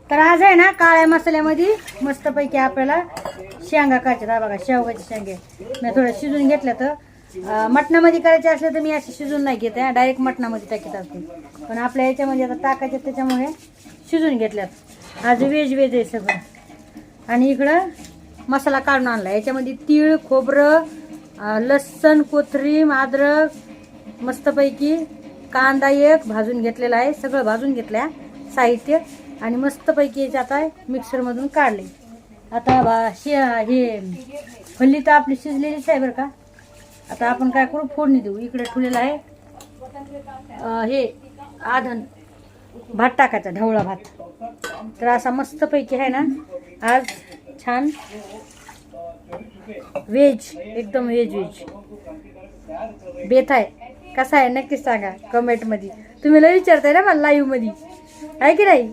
तर आज आहे ना काळ्या मसाल्यामध्ये मस्तपैकी आपल्याला शेंगा काढतात. बघा शेवगाचे शेंगे मी थोडं शिजून घेतल्या. तर मटणामध्ये करायचे असले तर मी असे शिजून नाही घेते, डायरेक्ट मटणामध्ये टाकीत असते. पण आपल्या याच्यामध्ये आता टाकायचे त्याच्यामुळे शिजून घेतल्यात. आज वेज आहे सगळं. आणि इकडं मसाला काढून आणला. याच्यामध्ये तीळ, खोबरं, लसण, कोथिंबीर, अद्रक, मस्तपैकी कांदा एक भाजून घेतलेला आहे. सगळं भाजून घेतल्या साहित्य आणि मस्तपैकी याचे आता मिक्सरमधून काढले. आता हे फल्ली तर आपली शिजलेलीच आहे बरं का. आता आपण काय करू, फोडणी देऊ. इकडे ठेवलेलं आहे हे आधण भात टाकायचा, ढवळा भात. तर असा मस्तपैकी आहे ना आज छान व्हेज, एकदम व्हेज बेत आहे. कसा आहे नक्कीच सांगा कमेंट मध्ये. तुम्ही लय विचारताय ना मला लाईव्ह मध्ये, आहे की नाही.